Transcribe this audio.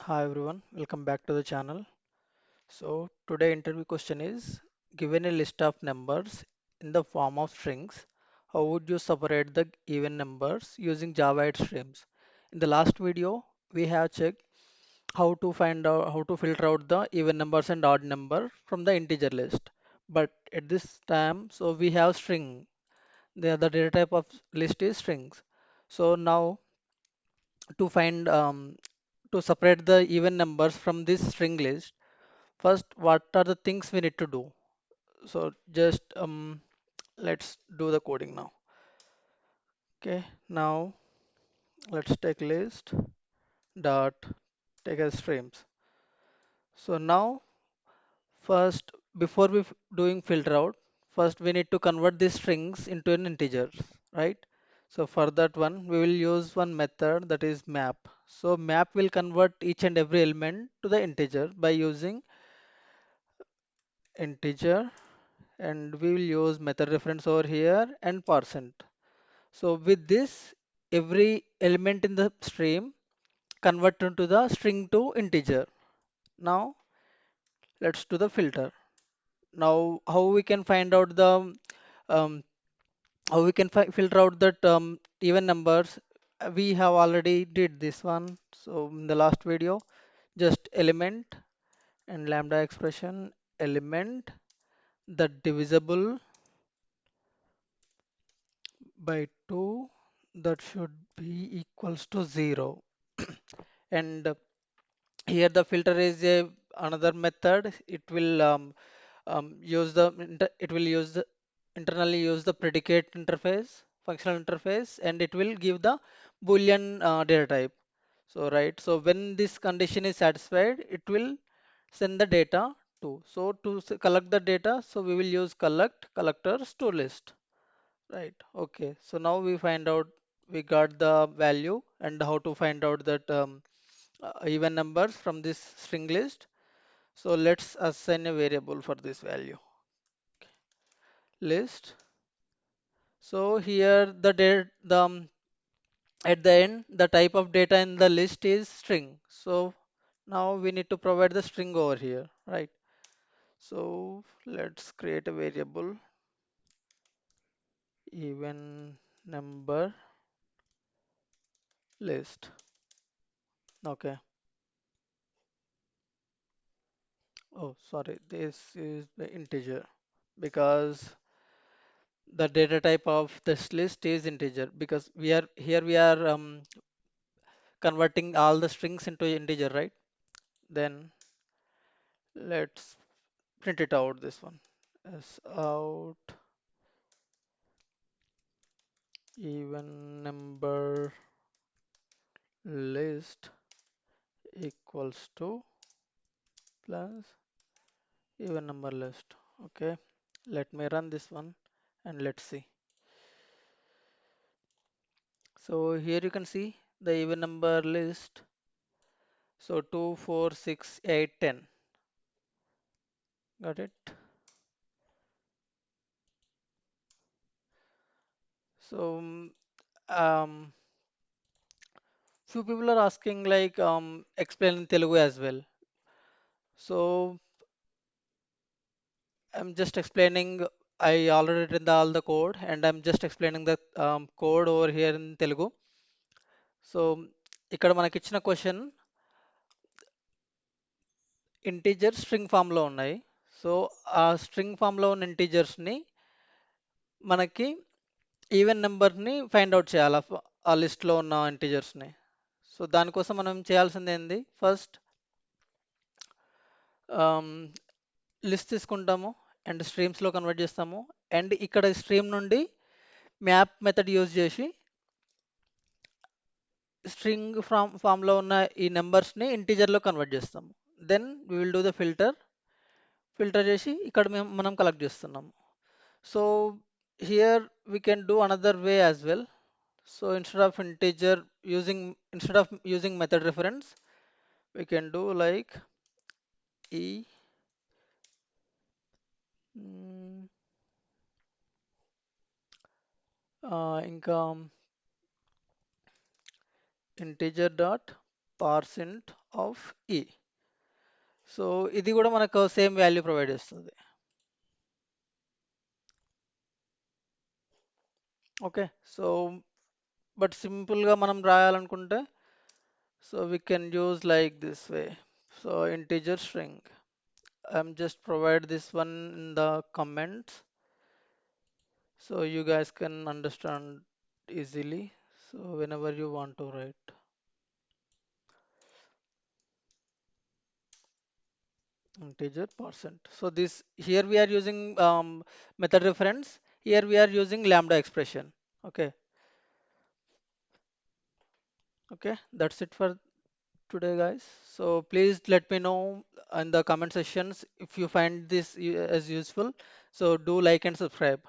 Hi everyone, welcome back to the channel. So today interview question is, given a list of numbers in the form of strings, how would you separate the even numbers using Java 8 streams? In the last video, we have checked how to filter out the even numbers and odd number from the integer list. But at this time, so we have string. The data type of list is strings. So now to find to separate the even numbers from this string list, first, what are the things we need to do? So just let's do the coding now. Okay, now let's take list dot take as streams. So now first, before doing filter out, first we need to convert these strings into an integer, right? So for that one, we will use one method that is map. So map will convert each and every element to the integer by using integer, and we will use method reference over here and parseInt. So with this, every element in the stream convert into the string to integer. Now let's do the filter. Now how we can find out the um, how we can filter out that even numbers? We have already did this one. So in the last video, just element and lambda expression element that divisible by 2 that should be equals to 0. And here the filter is another method. It will use it will use internally use the predicate interface, functional interface, and it will give the boolean data type. So right, so when this condition is satisfied, it will send the data to. So to collect the data, so we will use collect collectors to list. Right. Okay. So now we find out, we got the value and how to find out that even numbers from this string list. So let's assign a variable for this value list. So here at the end the type of data in the list is string. So now we need to provide the string over here, right? So let's create a variable even number list. Okay. Oh, sorry, this is the integer because the data type of this list is integer because we are converting all the strings into integer, right? Then let's print it out this one as out even number list equals to plus even number list. Okay, let me run this one and let's see. So here you can see the even number list. So 2, 4, 6, 8, 10. Got it? So um, few people are asking like explain in Telugu as well. So I'm just explaining. I already written all the code and I'm just explaining the code over here in Telugu. So ఇక్కడ మనకి ఇచ్చిన question integer string form లో ఉన్నాయి. So ఆ string form లో ఉన్న integers ని మనకి ఈవెన్ నెంబర్ ని ఫైండ్ అవుట్ చేయాలి ఆ లిస్ట్ లో ఉన్న ఇంటీజర్స్ ని. సో దానికోసం మనం చేయాల్సింది ఏంది? ఫస్ట్ లిస్ట్ తీసుకుంటాము అండ్ స్ట్రీమ్స్లో కన్వర్ట్ చేస్తాము. అండ్ ఇక్కడ స్ట్రీమ్ నుండి మ్యాప్ మెథడ్ యూజ్ చేసి స్ట్రింగ్ ఫామ్లో ఉన్న ఈ నెంబర్స్ని ఇంటీజర్లో కన్వర్ట్ చేస్తాము. Then we will do the filter చేసి ఇక్కడ మనం కలెక్ట్ చేస్తున్నాము. So here we can do another way as well. So instead of using method reference, we can do like e mm, ఇంకా integer dot parseInt ఆఫ్ ఈ. So ఇది కూడా మనకు same value provide చేస్తుంది. ఓకే, సో బట్ సింపుల్గా మనం రాయాలనుకుంటే so we can use like this way. So integer string. I'm just provide this one in the comments so you guys can understand easily. So whenever you want to write integer percent. So this here we are using method reference. Here we are using lambda expression. Okay, okay, that's it for today, guys. So please let me know in the comment sections if you find this as useful. So do like and subscribe.